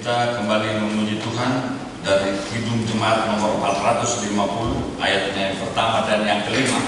Kita kembali memuji Tuhan dari Kidung Jemaat nomor 450, ayatnya yang pertama dan yang kelima.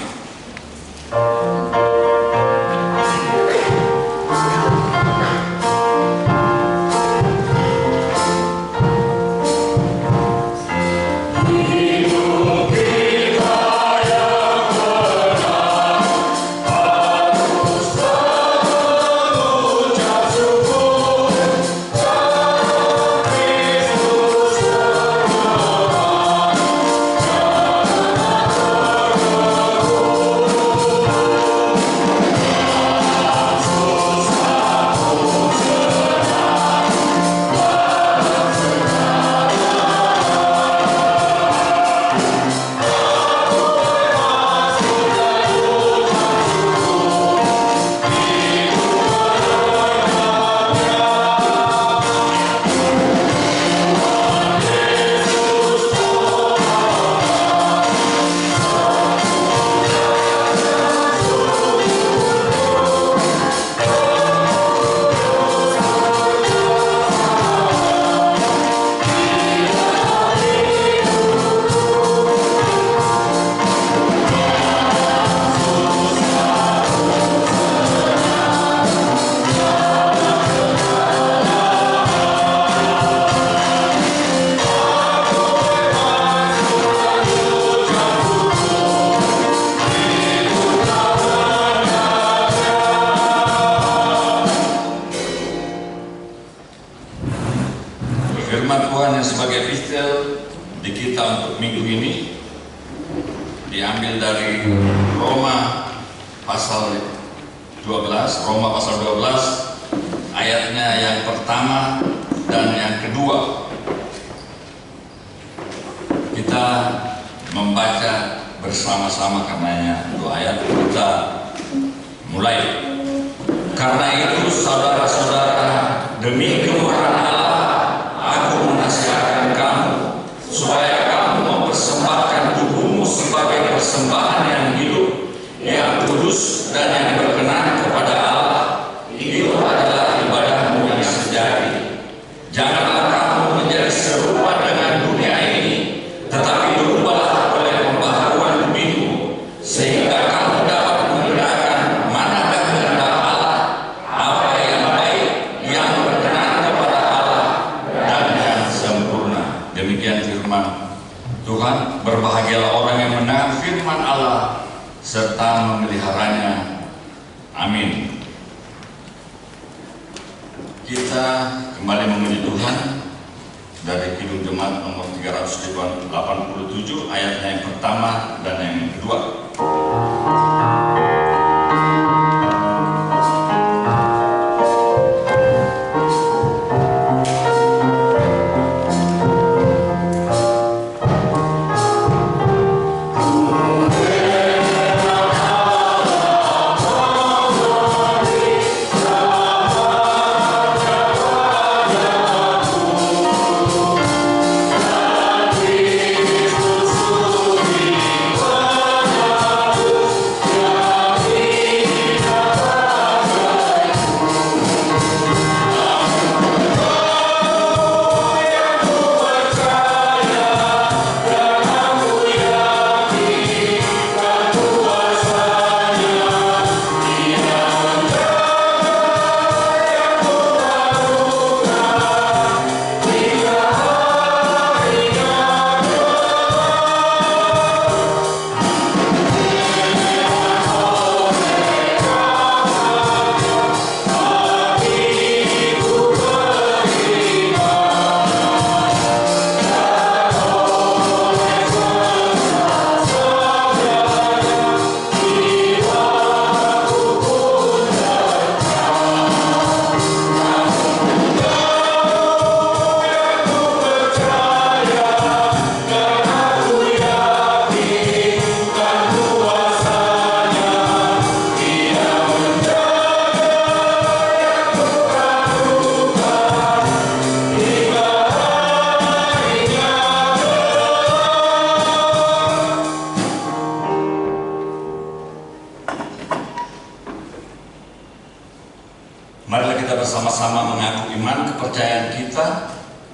Firman Tuhan yang sebagai epistel di kita untuk minggu ini diambil dari Roma pasal 12, ayatnya yang pertama dan yang kedua. Kita membaca bersama-sama karenanya dua ayat. Kita mulai. Karena itu saudara-saudara, demi kemurahan Allah, aku menasihatkan kamu supaya kamu mempersembahkan tubuhmu sebagai persembahan yang hidup, yang kudus dan yang berkenan kepada Allah. Itu adalah ibadahmu yang sejati. Janganlah kamu menjadi serupa dengan dunia ini, tetapi berubahlah oleh pembaharuan buminu, sehingga kamu dapat membedakan manakah kehendak Allah, apa yang baik, yang berkenan kepada Allah, dan yang sempurna. Demikian firman Tuhan. Berbahagialah orang yang mendengar firman Allah serta memeliharanya. Amin. Kita kembali memuji Tuhan dari Kidung Jemaat nomor 387, ayatnya yang pertama dan yang kedua.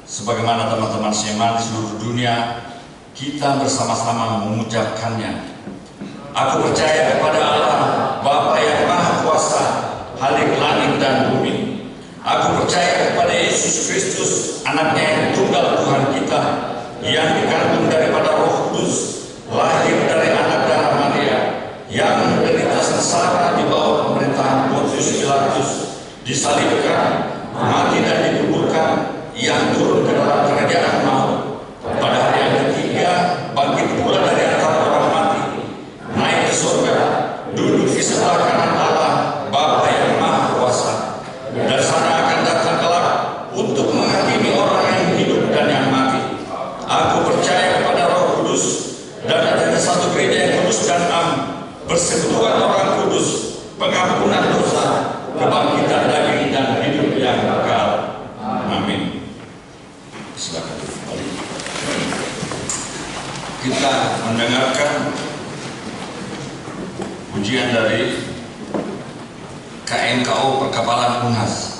sebagaimana teman-teman Sema di seluruh dunia, kita bersama-sama mengucapkannya. Aku percaya kepada Allah, Bapa yang Maha Kuasa, Khalik langit dan bumi. Aku percaya kepada Yesus Kristus, anaknya yang tunggal Tuhan kita, yang dikandung daripada Roh Kudus, lahir dari anak darah Maria, yang menderita sengsara di bawah pemerintahan Pontius Pilatus, disalibkan, mati dan dikuburkan, yang turun ke dalam kerajaan maut, pada hari yang ketiga bangkit pula dari antara orang mati, naik ke surga, duduk di sebelah kanan Allah, Bapa yang Maha Kuasa. Dari sana akan datang kelak untuk menghakimi orang yang hidup dan yang mati. Aku percaya kepada Roh Kudus, dan adanya satu gereja yang kudus dan am, persekutuan orang kudus, pengampunan dosa, kebangkitan daging dan hidup yang kekal. Amin. Silakan kembali. Kita mendengarkan pujian dari KNKO Perkapalan Unhas.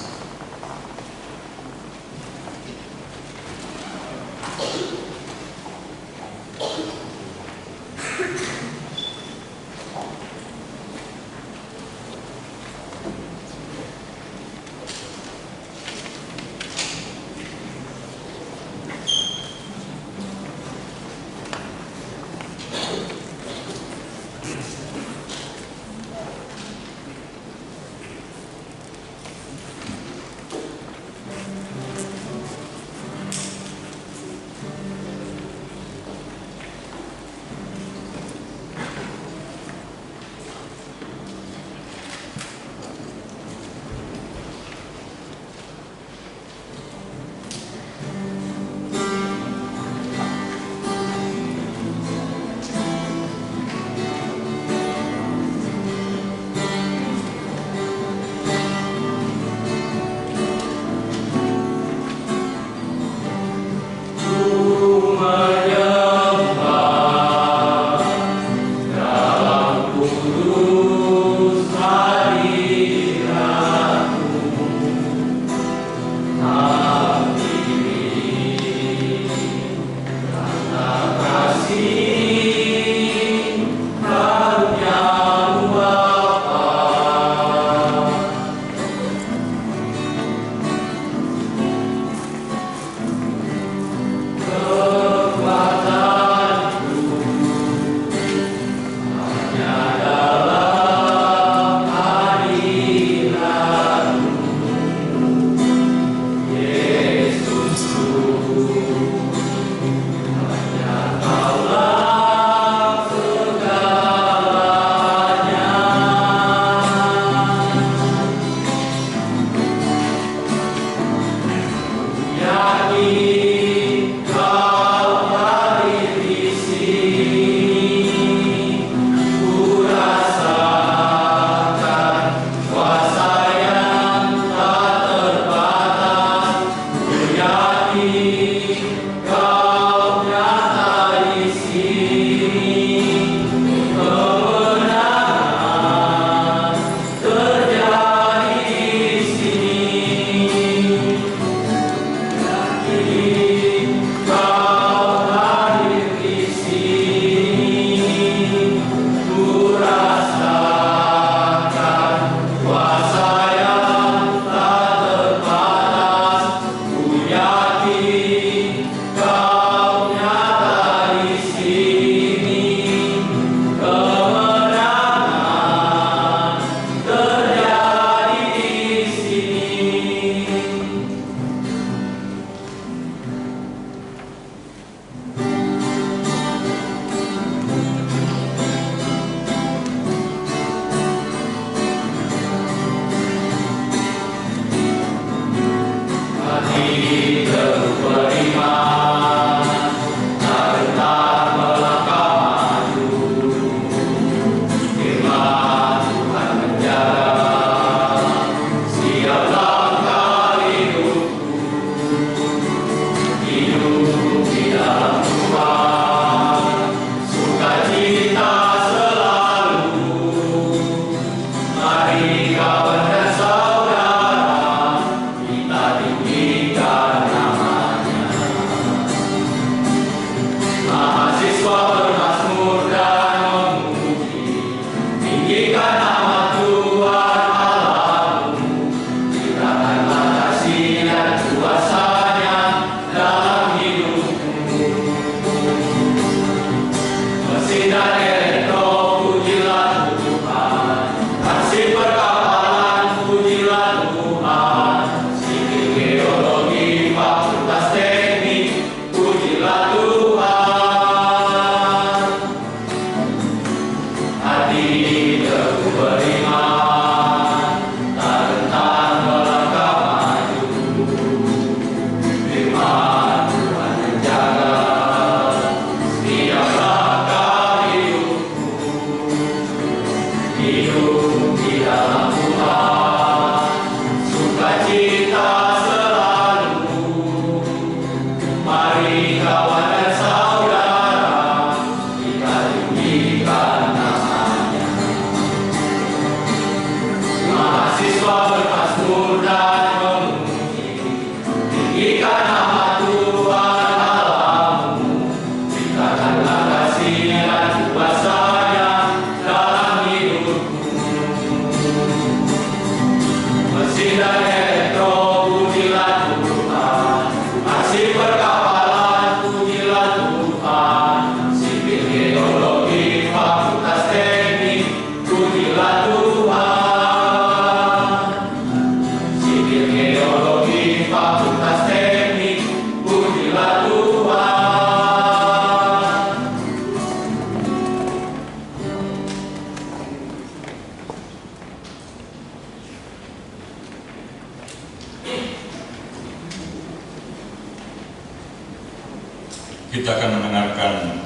Kita akan mendengarkan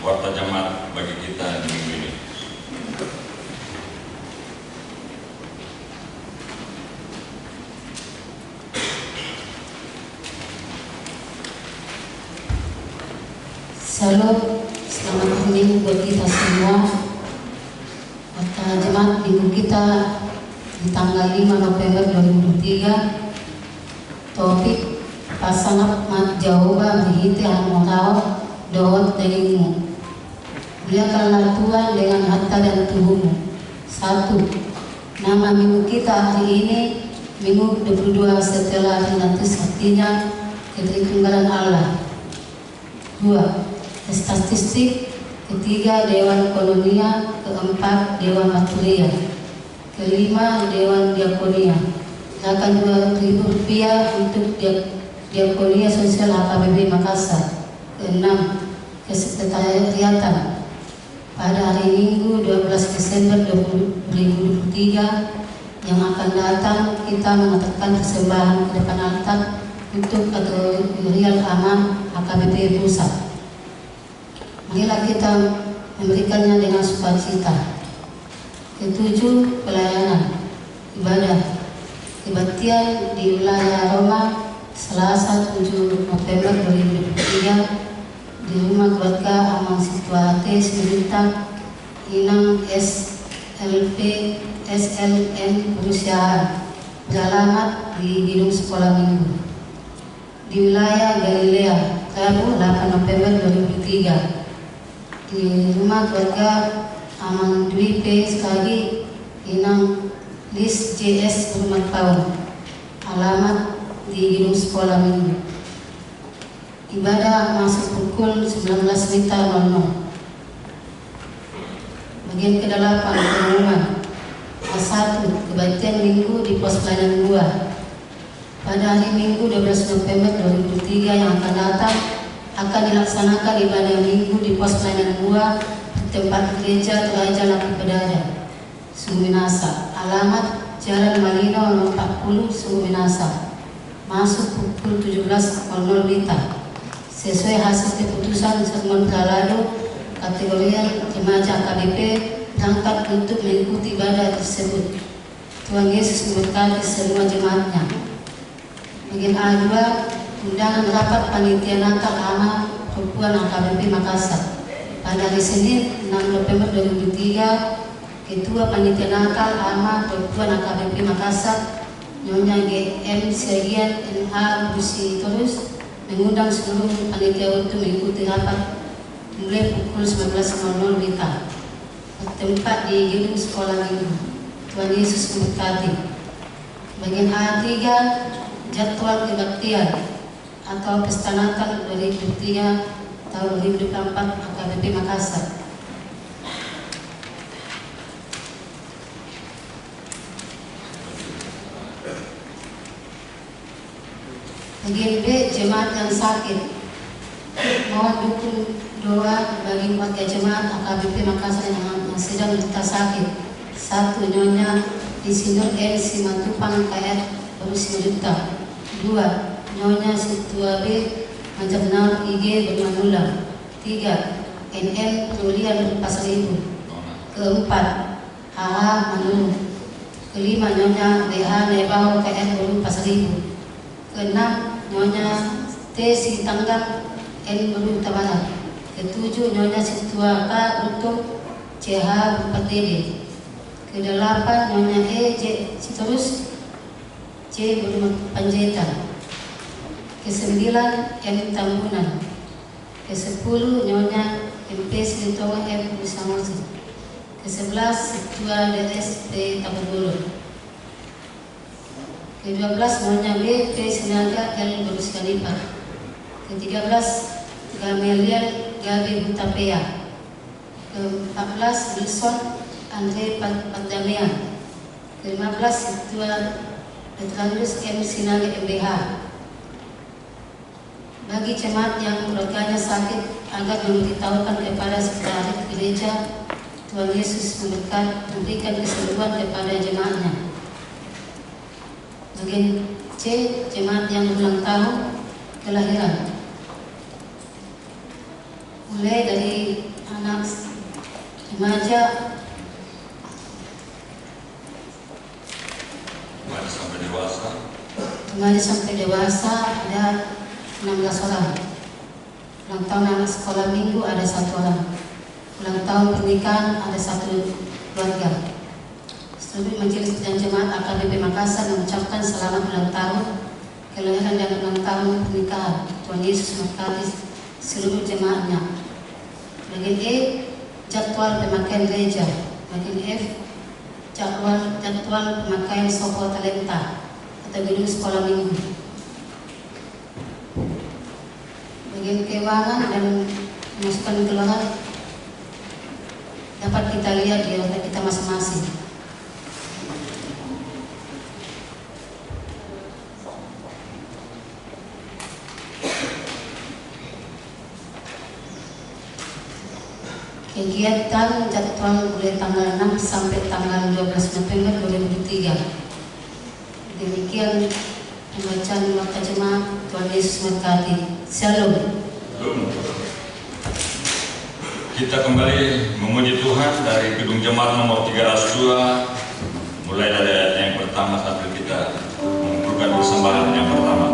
warta jemaat bagi kita di minggu ini. Shalom, selamat hari buat kita semua. Warta jemaat minggu kita di tanggal 5 November 2023. Topik pasangat mat Jawa berhiti hamorau dohot darimu. Muliakanlah Tuhan dengan harta dan tubuhmu. 1. Nama minggu kita hari ini Minggu 22 setelah Adventatus, artinya Ketritunggalan Allah. 2. Statistik. 3. Dewan Kolonia. 4. Dewan Maturia. 5. Dewan Diakonia. Akan Rp2.000 untuk Diakonia Sosial HKBP Makassar. 6. Kesekretariatan. Pada hari Minggu 12 Desember 2023 yang akan datang, kita mengatakan persembahan ke depan altar untuk kategori aman HKBP Pusat. Marilah kita memberikannya dengan sukacita. 7. Pelayanan ibadah kebaktian di wilayah Roma, Selasa 7 November 2023 di rumah keluarga Aman Situate Seminta Inang SLM Perusahaan, beralamat di gedung sekolah minggu di wilayah Galilea, Rabu 8 November 2003 di rumah keluarga Aman Dwi P. Skadi Inang Lis JS Rumah Tahun, alamat di gedung sekolah minggu. Ibadah masuk pukul 19.00. Bagian ke-8 pengumuman. 1. Kebaktian minggu di pos pelayanan gua. Pada hari Minggu 12 November 2023 yang akan datang akan dilaksanakan ibadah minggu di pos pelayanan gua tempat gereja Raja Laki Pedada, Suminasa. Alamat Jalan Malino nomor 40 Suminasa. Masuk pukul 17.00 WITA. Sesuai hasil keputusan sermon Galado, kategori jemaat KBP berangkat untuk mengikuti ibadah tersebut. Tuhan Yesus memberkati semua jemaatnya. Bagian A2, undangan rapat panitia Natal Ama Perempuan KBP Makassar. Pada hari Senin 6 November 2003, Ketua Panitia Natal Ama Perempuan KBP Makassar, Nyonya GM Segian NH Busi terus mengundang seluruh panitia untuk mengikuti rapat mulai pukul 19.00 WITA. Bertempat di gedung sekolah minggu. Tuhan Yesus memberkati. Bagian A3, jadwal kebaktian atau pesta Natal 2003 tahun 2024 HKBP Makassar. Bagian B, jemaat yang sakit. Mohon dukung doa bagi warga jemaat HKBP Makassar yang sedang menderita sakit. 1. Nyonya Disinur N. Simatupang KR berusia juta. 2. Nyonya Situa B. Manjernal IG Bermanulang. 3. NM Julian Pasar Ibu. 4. HH Manulu. 5. Nyonya BH Nebau KR Bulu Pasar Ibu. 6. Nyonya T. Sitanggang N. Bulu Tabarat. 7. Nyonya Situa K. untuk CH Bupati. 8. Nyonya E. J. Sitorus C. Bulu Panjaitan. 9. M. Tambunan. 10. Nyonya MP Silitowo F. Busamosi. 11. Situa DS P. Tabugulu. 12. Nyonya B. P. Sinaga L. Beruskanipar. 13. Gameliel Gabi Hutapea. 14. Wilson Andre Pardamian. 15. Situa Petrandus M. Sinali MBH. Bagi jemaat yang keluarganya sakit agar memberitahukan kepada sekretaris gereja, Tuhan Yesus memberikan kesembuhan kepada jemaatnya. Bagian C, jemaat yang berulang tahun kelahiran. mulai dari anak remaja sampai dewasa. Remaja sampai dewasa ada 16 orang. Ulang tahun anak sekolah minggu ada 1 orang. Ulang tahun pernikahan ada 1 keluarga. Seluruh Majelis dan Jemaat AKBP Makassar mengucapkan selamat ulang tahun kelahiran dan ulang tahun pernikahan Tuhan Yesus memberkati seluruh jemaatnya. Bagian E, jadwal pemakaian gereja. Bagian F, jadwal pemakaian Sopo Talenta atau gedung sekolah minggu. Bagian keuangan dan pemasukan keluarga dapat kita lihat di roda kita masing-masing. Kegiatan jadwal mulai tanggal 6 sampai tanggal 12 November 2023. Demikian pembacaan waktu jemaat. Tuhan Yesus memberkati. Shalom. Kita kembali memuji Tuhan dari gedung jemaat nomor 302, mulai dari ayat yang pertama sampai kita mengumpulkan persembahan yang pertama.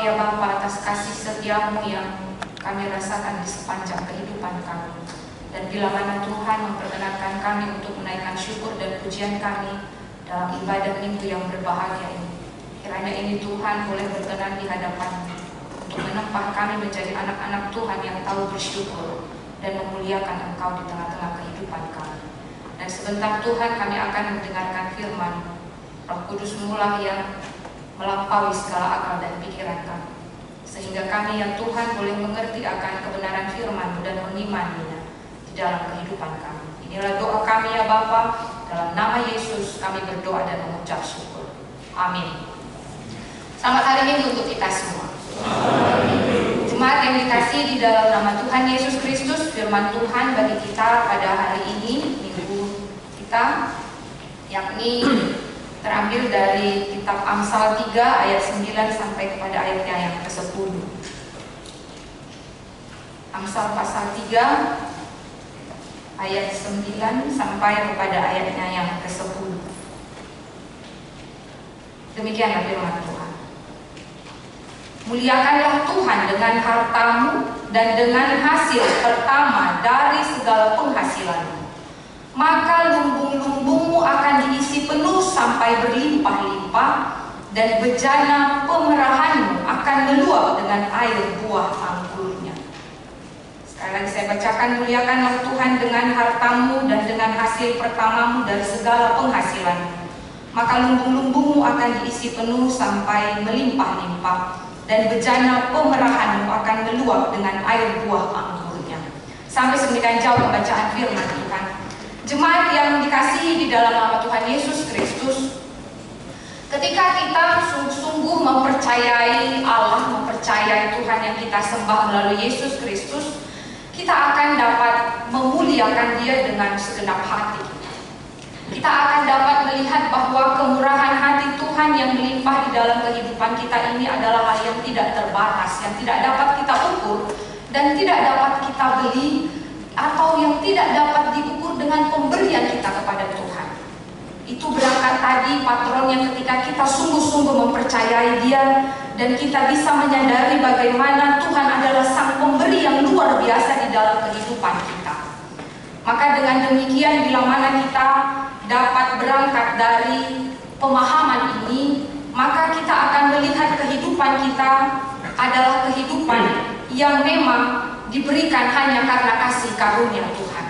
ya Bapa atas kasih setiamu yang kami rasakan di sepanjang kehidupan kami. Dan bila mana Tuhan memperkenankan kami untuk menaikkan syukur dan pujian kami dalam ibadah minggu yang berbahagia ini, kiranya ini Tuhan boleh berkenan di hadapan-Mu untuk menempah kami menjadi anak-anak Tuhan yang tahu bersyukur dan memuliakan Engkau di tengah-tengah kehidupan kami. Dan sebentar Tuhan kami akan mendengarkan firman-Mu. Roh Kudus-Mu lah yang melampaui segala akal dan pikiran kami, sehingga kami ya Tuhan boleh mengerti akan kebenaran firman-Mu dan mengimaninya di dalam kehidupan kami. Inilah doa kami ya Bapa, dalam nama Yesus kami berdoa dan mengucap syukur. Amin. Selamat hari Minggu untuk kita semua. Jemaat yang dikasihi di dalam nama Tuhan Yesus Kristus, firman Tuhan bagi kita pada hari ini, minggu kita, yakni terambil dari kitab Amsal 3 ayat 9 sampai kepada ayatnya yang ke-10. Amsal pasal 3 ayat 9 sampai kepada ayatnya yang ke-10. Demikianlah firman Tuhan. Muliakanlah Tuhan dengan hartamu dan dengan hasil pertama dari segala penghasilanmu. Maka lumbung-lumbungmu akan diisi penuh sampai berlimpah-limpah, dan bejana pemerahanmu akan meluap dengan air buah anggurnya. Sekali lagi saya bacakan, muliakanlah Tuhan dengan hartamu dan dengan hasil pertamamu dari segala penghasilanmu. Maka lumbung-lumbungmu akan diisi penuh sampai melimpah-limpah, dan bejana pemerahanmu akan meluap dengan air buah anggurnya. Sampai sedemikian jauh pembacaan firman Tuhan. Jemaat yang dikasihi di dalam nama Tuhan Yesus Kristus, ketika kita sungguh-sungguh mempercayai Allah, mempercayai Tuhan yang kita sembah melalui Yesus Kristus, kita akan dapat memuliakan Dia dengan segenap hati. Kita akan dapat melihat bahwa kemurahan hati Tuhan yang melimpah di dalam kehidupan kita ini adalah hal yang tidak terbatas, yang tidak dapat kita ukur dan tidak dapat kita beli, atau yang tidak dapat diukur dengan pemberian kita kepada Tuhan. Itu berangkat tadi patronnya ketika kita sungguh-sungguh mempercayai Dia dan kita bisa menyadari bagaimana Tuhan adalah sang pemberi yang luar biasa di dalam kehidupan kita. Maka dengan demikian bila mana kita dapat berangkat dari pemahaman ini, maka kita akan melihat kehidupan kita adalah kehidupan yang memang diberikan hanya karena kasih karunia Tuhan.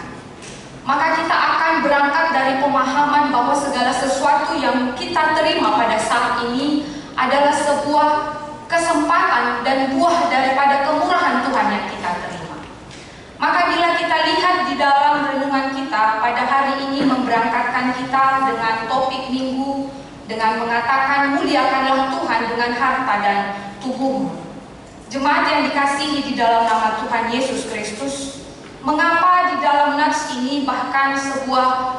Maka kita akan berangkat dari pemahaman bahwa segala sesuatu yang kita terima pada saat ini adalah sebuah kesempatan dan buah daripada kemurahan Tuhan yang kita terima. Maka bila kita lihat di dalam renungan kita pada hari ini memberangkatkan kita dengan topik minggu dengan mengatakan muliakanlah Tuhan dengan harta dan tubuhmu. Jemaat yang dikasihi di dalam nama Tuhan Yesus Kristus, mengapa di dalam nats ini bahkan sebuah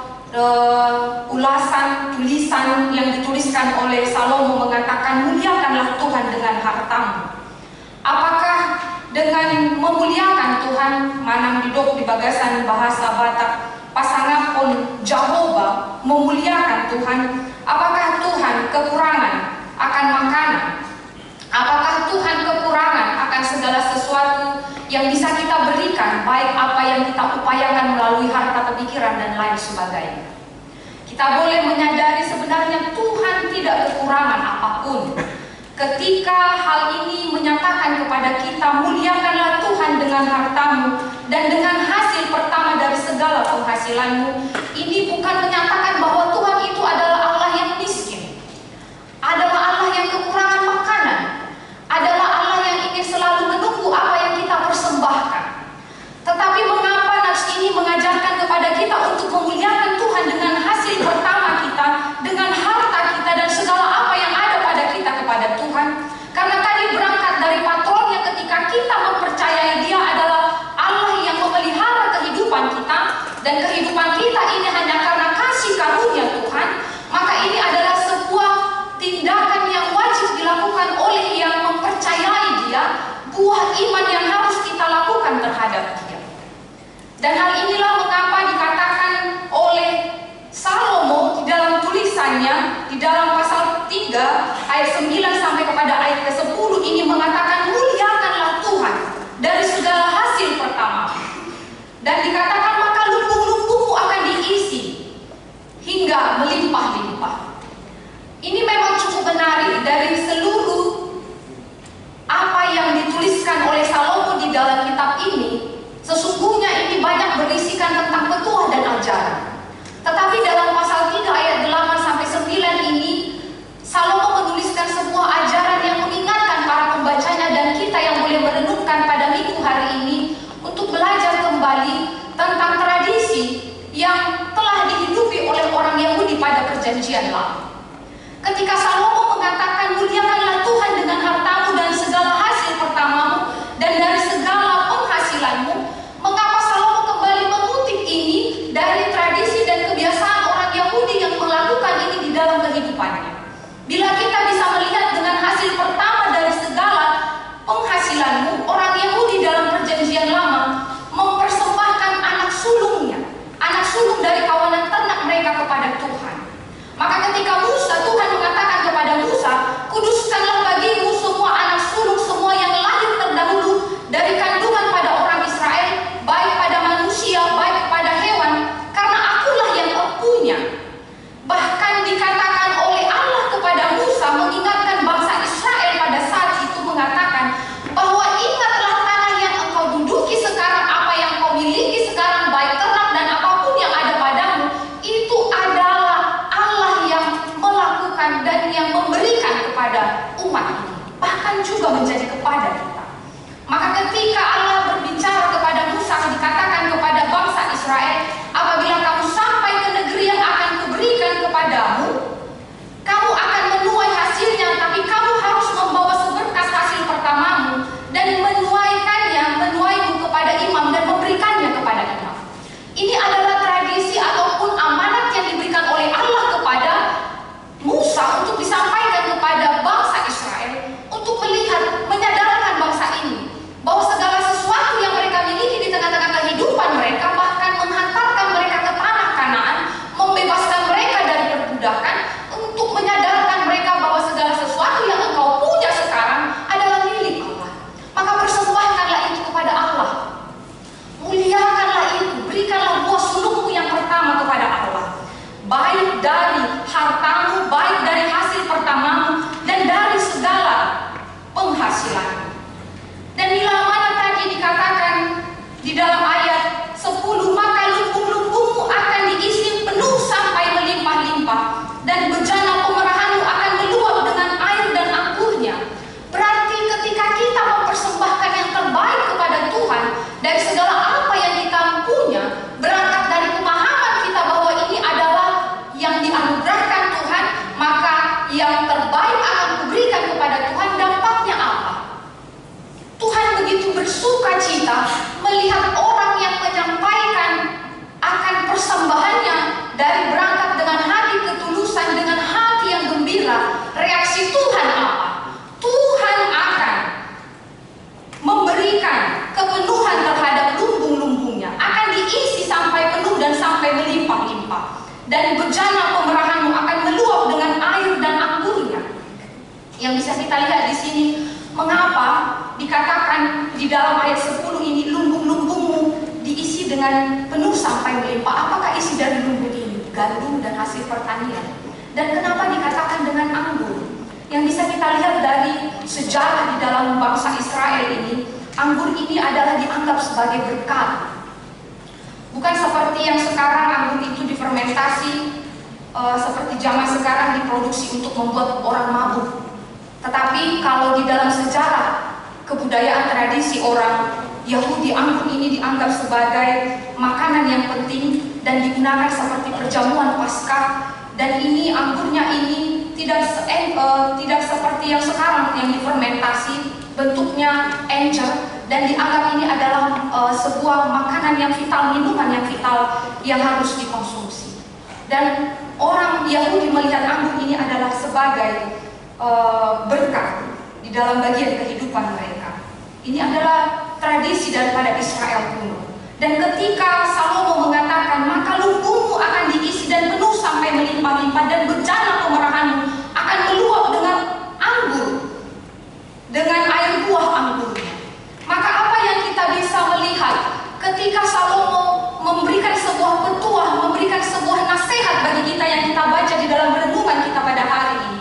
ulasan tulisan yang dituliskan oleh Salomo mengatakan muliakanlah Tuhan dengan hartamu? Apakah dengan memuliakan Tuhan manang didok di bagasan bahasa Batak pasangapun Jehovah memuliakan Tuhan, apakah Tuhan kekurangan akan makanan? Apakah Tuhan kekurangan akan segala sesuatu yang bisa kita berikan, baik apa yang kita upayakan melalui harta, pikiran, dan lain sebagainya? Kita boleh menyadari sebenarnya Tuhan tidak kekurangan apapun. Ketika hal ini menyatakan kepada kita, muliakanlah Tuhan dengan hartamu dan dengan hasil pertama dari segala penghasilanmu, ini bukan menyatakan bahwa Tuhan itu adalah Allah yang miskin, adalah Allah yang kekurangan makanan, adalah Allah yang ingin selalu menunggu apa yang kita persembahkan. Tetapi mengapa nats ini mengajarkan kepada kita untuk memuliakan Tuhan dengan hasil pertama kita, dengan harta kita dan segala apa yang ada pada kita kepada Tuhan? Karena tadi berangkat dari patronnya ketika kita mempercayai Dia adalah Allah yang memelihara kehidupan kita, dan kehidupan kita ini hanya karena kasih karunia Tuhan, maka ini adalah sebuah tindakan yang wajib dilakukan oleh yang mempercayai Dia, buah iman yang harus kita lakukan terhadap Dia. Dan hal inilah mengapa dikatakan oleh Salomo di dalam tulisannya, di dalam pasal 3 ayat 9 sampai kepada ayat ke-10 ini mengatakan sebenarnya dari seluruh apa yang dituliskan oleh Salomo di dalam kitab ini, sesungguhnya ini banyak berisikan tentang petuah dan ajaran. Tetapi dalam pasal 3 ayat 8 sampai 9 ini, Salomo menuliskan sebuah ajaran yang mengingatkan para pembacanya dan kita yang boleh merenungkan pada minggu hari ini untuk belajar kembali tentang tradisi yang telah dihidupi oleh orang Yahudi pada perjanjian lama. Ketika Salomo mengatakan, muliakanlah Tuhan dengan hartamu dan segala hasil pertamamu dan dari segala penghasilanmu, mengapa Salomo kembali mengutip ini dari tradisi dan kebiasaan orang Yahudi yang melakukan ini di dalam kehidupannya? Bila kita bisa melihat dengan hasil pertama dari segala penghasilanmu, orang Yahudi dalam perjanjian lama mempersembahkan anak sulungnya, anak sulung dari kawanan ternak mereka kepada Tuhan. Maka ketika Tuhan mengatakan kepada Musa, kuduskanlah bagimu semua anak sulung, semua yang lahir terdahulu dari kandungan pada orang Israel, baik pada manusia, baik pada hewan, karena akulah yang empunya. Bahkan dikatakan oleh Allah kepada Musa, mengingatkan bangsa Israel pada saat itu, mengatakan bahwa ingatlah tanah yang engkau duduki sekarang, apa yang kau miliki sekarang, baik ternak dan apapun yang ada padamu, itu adalah Allah yang melakukan dan yang memberikan kepada umat ini, bahkan juga menjadi kepada kita. Maka ketika Allah berbicara kepada Musa, dikatakan kepada bangsa Israel, apabila kamu sampai ke negeri yang akan kuberikan kepadamu, kamu akan menuai hasilnya, tapi kamu harus membawa seberkas hasil pertamamu dan menuaimu kepada imam dan memberikannya kepada imam. Ini adalah tradisi ataupun amanat yang diberikan oleh Allah kepada Musa untuk disampaikan kepada bangsa Israel, untuk melihat, menyadarkan bangsa ini bahwa segala sesuatu yang mereka miliki di tengah-tengah kehidupan mereka, bahkan menghantarkan mereka ke tanah Kanaan, membebaskan mereka dari perbudakan, untuk menyadarkan mereka bahwa segala sesuatu yang engkau punya sekarang adalah milik Allah. Maka persembahkanlah itu kepada Allah, muliakanlah itu, berikanlah buah sulungmu yang pertama kepada Allah, baik dari hartamu, baik dari hasil pertamamu, dan dari segala penghasilanmu. Dan bila mana tadi dikatakan di dalam ayat 10, maka lumbung-lumbungmu akan diisi penuh sampai melimpah-limpah, dan bejana pemerahanmu akan meluap dengan air dan anggurnya. Berarti ketika kita mempersembahkan yang terbaik kepada Tuhan dari segala apa yang kita punya, berangkat dari pemahaman kita bahwa ini adalah yang dianugerahkan Tuhan, maka yang terbaik akan kuberikan kepada Tuhan. Dampaknya apa? Tuhan begitu bersuka cita melihat orang yang menyampaikan akan persembahannya dari berangkat dengan hati ketulusan, dengan hati yang gembira. Reaksi Tuhan apa? Tuhan akan memberikan kepenuhan terhadap lumbung-lumbungnya, akan diisi sampai penuh dan sampai melimpah-limpah, dan bejana pemerahanmu akan meluap dengan air dan anggurnya. Yang bisa kita lihat di sini, mengapa dikatakan di dalam ayat 10 ini, lumbung-lumbungmu diisi dengan penuh sampai melimpah. Apakah isi dari lumbung ini? Gandum dan hasil pertanian. Dan kenapa dikatakan dengan anggur? Yang bisa kita lihat dari sejarah di dalam bangsa Israel ini, anggur ini adalah dianggap sebagai berkat. Bukan seperti yang sekarang anggur itu difermentasi, seperti zaman sekarang diproduksi untuk membuat orang mabuk. Tetapi kalau di dalam sejarah kebudayaan tradisi orang Yahudi, anggur ini dianggap sebagai makanan yang penting dan digunakan seperti perjamuan Paskah. Dan ini anggurnya ini tidak seperti yang sekarang yang difermentasi, bentuknya encer, dan dianggap ini adalah sebuah makanan yang vital, minuman yang vital yang harus dikonsumsi. Dan orang Yahudi melihat anggur ini adalah sebagai berkat di dalam bagian kehidupan mereka. Ini adalah tradisi daripada Israel kuno. Dan ketika Salomo mengatakan, maka lumbungmu akan diisi dan penuh sampai melimpah-limpah, dan bejana pemerahanmu akan meluap dengan anggur, dengan air buah anggurnya. Maka apa yang kita bisa melihat ketika Salomo memberikan sebuah petuah, memberikan sebuah nasihat bagi kita yang kita baca di dalam renungan kita pada hari ini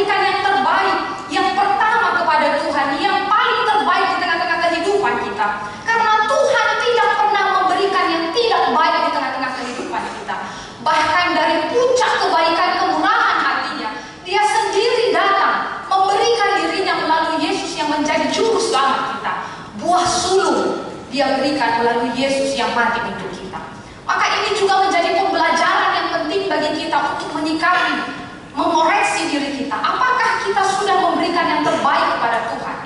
memberikan yang terbaik, yang pertama kepada Tuhan, yang paling terbaik di tengah-tengah kehidupan kita. Karena Tuhan tidak pernah memberikan yang tidak baik di tengah-tengah kehidupan kita. Bahkan dari puncak kebaikan kemurahan hatinya, Dia sendiri datang memberikan dirinya melalui Yesus yang menjadi juru selamat kita. Buah sulung Dia berikan melalui Yesus yang mati untuk kita. Maka ini juga menjadi pembelajaran yang penting bagi kita untuk menyikapi, mengoreksi diri kita. Apakah kita sudah memberikan yang terbaik kepada Tuhan?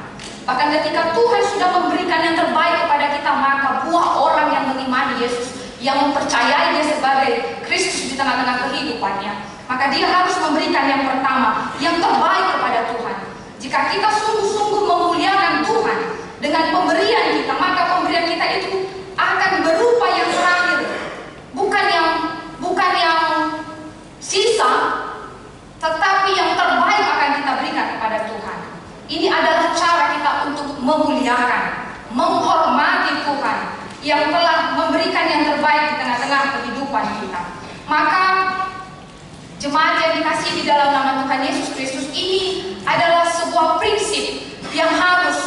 Bahkan ketika Tuhan sudah memberikan yang terbaik kepada kita, maka buah orang yang mengimani Yesus, yang mempercayai Dia sebagai Kristus di tengah-tengah kehidupannya, maka dia harus memberikan yang pertama, yang terbaik kepada Tuhan. Jika kita sungguh-sungguh memuliakan Tuhan dengan pemberian kita, maka pemberian kita itu akan berupa yang terakhir, bukan yang sisa, tetapi yang terbaik akan kita berikan kepada Tuhan. Ini adalah cara kita untuk memuliakan, menghormati Tuhan yang telah memberikan yang terbaik di tengah-tengah kehidupan kita. Maka jemaat yang dikasihi di dalam nama Tuhan Yesus Kristus, ini adalah sebuah prinsip yang harus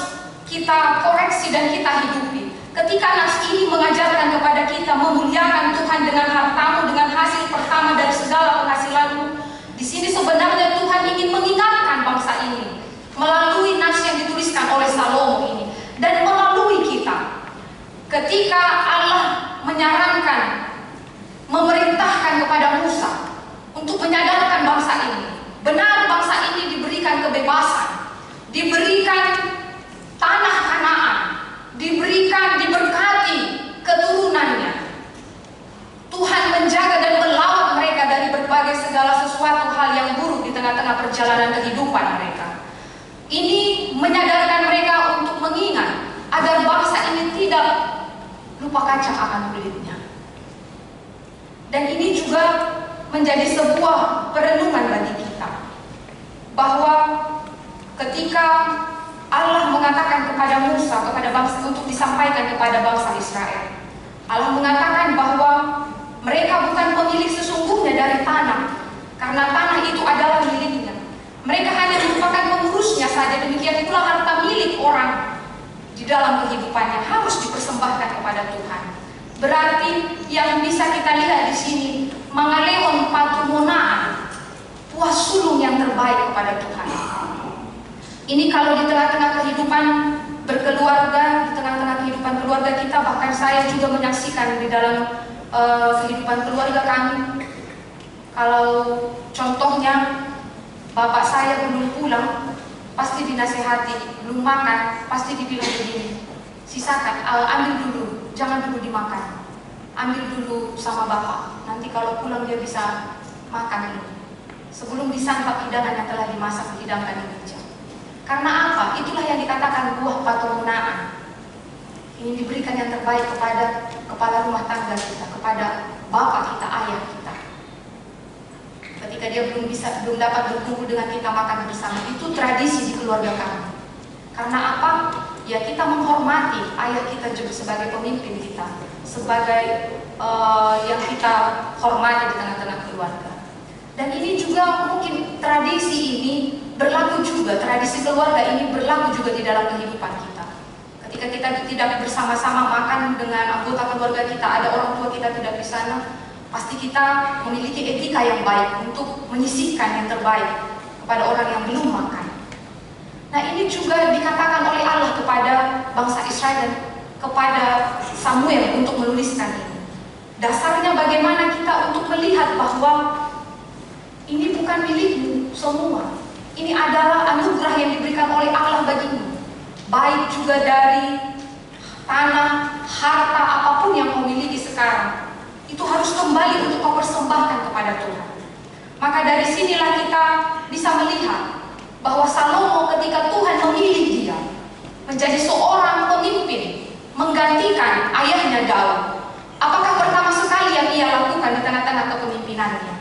kita koreksi dan kita hidupi. Ketika nas ini mengajarkan kepada kita memuliakan Tuhan dengan hartamu, dengan hasil pertama dari segala penghasilanmu, di sini sebenarnya Tuhan ingin mengingatkan bangsa ini melalui nas yang dituliskan oleh Salomo ini dan melalui kita. Ketika Allah menyarankan, memerintahkan kepada Musa untuk menyadarkan bangsa ini, benar bangsa ini diberikan kebebasan, diberikan tanah Kanaan, diberkati keturunannya. Tuhan menjaga dan melawat mereka dari berbagai segala sesuatu hal yang buruk di tengah-tengah perjalanan kehidupan mereka. Ini menyadarkan mereka untuk mengingat agar bangsa ini tidak lupa kaca akan kulitnya. Dan ini juga menjadi sebuah perenungan bagi kita, bahwa ketika Allah mengatakan kepada Musa, kepada bangsa, untuk disampaikan kepada bangsa Israel, Allah mengatakan bahwa mereka bukan pemilik sesungguhnya dari tanah, karena tanah itu adalah miliknya. Mereka hanya merupakan pengurusnya saja. Demikian itulah harta milik orang di dalam kehidupannya harus dipersembahkan kepada Tuhan. Berarti yang bisa kita lihat di sini, mangaleon patumonaan, buah sulung yang terbaik kepada Tuhan. Ini kalau di tengah-tengah kehidupan berkeluarga, di tengah-tengah kehidupan keluarga kita, bahkan saya juga menyaksikan di dalam kehidupan keluarga kami. Kalau contohnya bapak saya belum pulang, pasti dinasehati, belum makan, pasti dibilang begini, sisakan, ambil dulu, jangan dulu dimakan, ambil dulu sama bapak, nanti kalau pulang dia bisa makan dulu. Sebelum disantap hidangan yang telah dimasak, dihidangkan di meja. Karena apa? Itulah yang dikatakan buah patumunaan. Ini diberikan yang terbaik kepada kepala rumah tangga kita, kepada bapak kita, ayah kita. Ketika dia belum dapat berkumpul dengan kita makan bersama, itu tradisi di keluarga kami. Karena apa? Ya kita menghormati ayah kita juga sebagai pemimpin kita, sebagai yang kita hormati di tengah-tengah keluarga. Dan ini juga mungkin tradisi ini berlaku juga, tradisi keluarga ini berlaku juga di dalam kehidupan kita. Ketika kita tidak bersama-sama makan dengan anggota keluarga kita, ada orang tua kita tidak di sana, pasti kita memiliki etika yang baik untuk menyisihkan yang terbaik kepada orang yang belum makan. Nah ini juga dikatakan oleh Allah kepada bangsa Israel dan kepada Samuel untuk menuliskan ini. Dasarnya bagaimana kita untuk melihat bahwa ini bukan milikmu semua. Ini adalah anugerah yang diberikan oleh Allah bagimu. Baik juga dari tanah, harta, apapun yang kau miliki sekarang, itu harus kembali untuk kau persembahkan kepada Tuhan. Maka dari sinilah kita bisa melihat bahwa Salomo ketika Tuhan memilih dia menjadi seorang pemimpin menggantikan ayahnya Daud, apakah pertama sekali yang ia lakukan di tengah-tengah kepemimpinannya?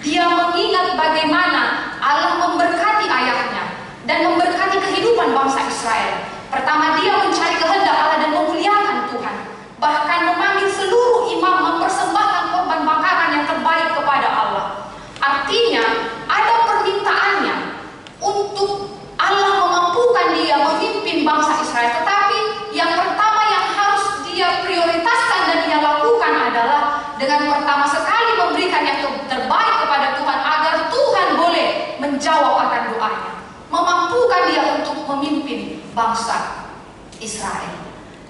Dia mengingat bagaimana Allah memberkati ayahnya dan memberkati kehidupan bangsa Israel. Pertama dia mencari kehendak Allah dan memuliakan Tuhan. Bahkan memanggil seluruh imam mempersembahkan korban bakaran yang terbaik kepada Allah. Artinya ada permintaannya bangsa Israel. Tetapi yang pertama yang harus dia prioritaskan dan dia lakukan adalah dengan pertama sekali memberikan yang terbaik kepada Tuhan agar Tuhan boleh menjawab akan doanya, memampukan dia untuk memimpin bangsa Israel.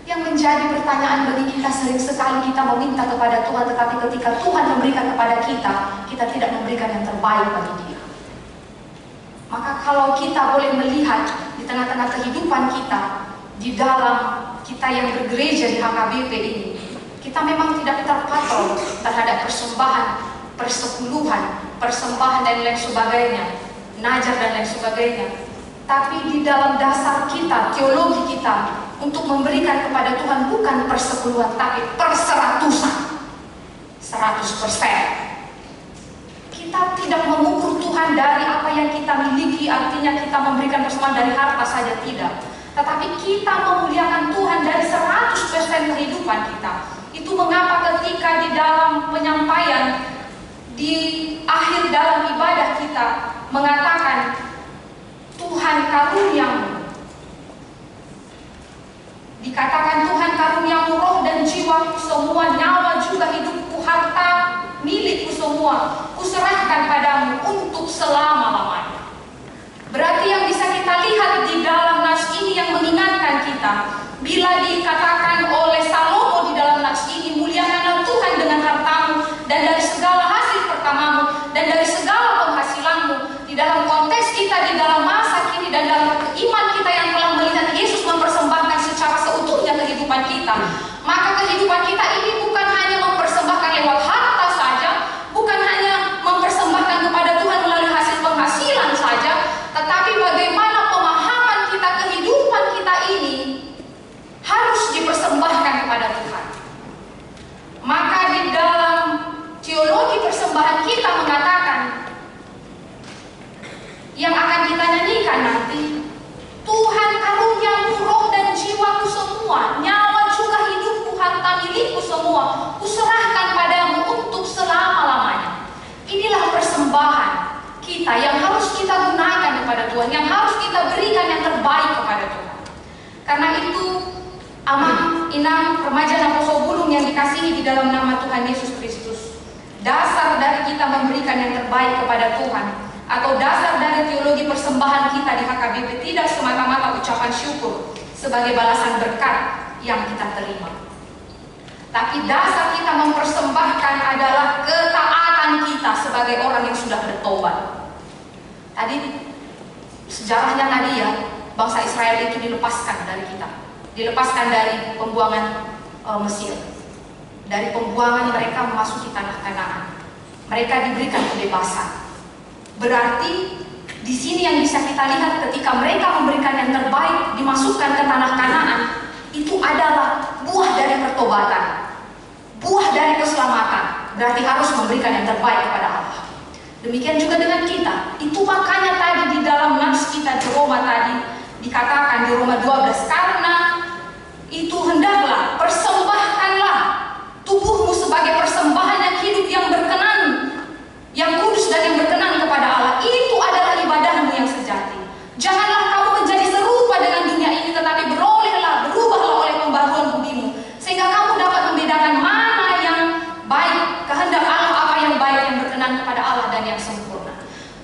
Yang menjadi pertanyaan bagi kita, sering sekali kita meminta kepada Tuhan, tetapi ketika Tuhan memberikan kepada kita, kita tidak memberikan yang terbaik bagi dia. Maka kalau kita boleh melihat di tengah-tengah kehidupan kita, di dalam kita yang bergereja di HKBP ini, kita memang tidak terpatrol terhadap persembahan, persepuluhan, persembahan dan lain sebagainya, najar dan lain sebagainya. Tapi di dalam dasar kita, teologi kita, untuk memberikan kepada Tuhan bukan persepuluhan, tapi perseratusan, 100%. Kita tidak mengukur Tuhan dari apa yang kita miliki, artinya kita memberikan persembahan dari harta saja, tidak. Tetapi kita memuliakan Tuhan dari 100% kehidupan kita. Itu mengapa ketika di dalam penyampaian, di akhir dalam ibadah kita mengatakan, Tuhan karuniamu, dikatakan Tuhan karuniamu roh dan jiwaku semua, nyawa juga hidupku, harta milikku semua, kuserahkan padamu untuk selama-lamanya. Berarti yang bisa kita lihat di dalam nas ini yang mengingatkan kita, bila dikatakan oleh Salomo di dalam nas ini, muliakanlah Tuhan dengan hartamu dan dari segala hasil pertamamu dan dari segala penghasilanmu. Di dalam konteks kita, di dalam masa kini dan dalam iman kita yang telah melihat Yesus mempersembahkan secara seutuhnya kehidupan kita, maka kehidupan kita ini bukan hanya mempersembahkan lewat harta saja, bukan hanya mempersembahkan kepada Tuhan melalui hasil penghasilan saja, tetapi bagaimana pemahaman kita, kehidupan kita ini harus dipersembahkan kepada Tuhan. Maka di dalam teologi persembahan kita mengatakan, yang akan kita nyanyikan nanti, Tuhan karuniamu roh dan jiwaku semua, nyawa juga hidupku, harta milikku semua, kuserahkan padamu untuk selama-lamanya. Inilah persembahan kita yang harus kita gunakan kepada Tuhan, yang harus kita berikan yang terbaik kepada Tuhan. Karena itu, Amang, Inang, remaja Naposo Bulung yang dikasihi di dalam nama Tuhan Yesus Kristus, dasar dari kita memberikan yang terbaik kepada Tuhan, atau dasar dari teologi persembahan kita di HKBP tidak semata-mata ucapan syukur sebagai balasan berkat yang kita terima, tapi dasar kita mempersembahkan adalah ketaatan kita sebagai orang yang sudah bertobat. Tadi sejarahnya tadi ya, bangsa Israel itu dilepaskan dari kita, dilepaskan dari pembuangan Mesir, dari pembuangan mereka memasuki tanah Kanaan, mereka diberikan kebebasan. Berarti di sini yang bisa kita lihat, ketika mereka memberikan yang terbaik, dimasukkan ke tanah Kanaan, itu adalah buah dari pertobatan, buah dari keselamatan. Berarti harus memberikan yang terbaik kepada Allah. Demikian juga dengan kita. Itu makanya tadi di dalam nas kita di Roma tadi dikatakan di Roma 12, karena itu hendaklah persembahkanlah tubuhmu sebagai persembahan yang hidup, yang berkenan, yang kudus dan yang berkenan kepada Allah. Itu adalah ibadahmu yang sejati. Janganlah kamu menjadi serupa dengan dunia ini, tetapi berubahlah oleh pembaruan budimu, sehingga kamu dapat membedakan mana yang baik, kehendak Allah, apa yang baik, yang berkenan kepada Allah dan yang sempurna.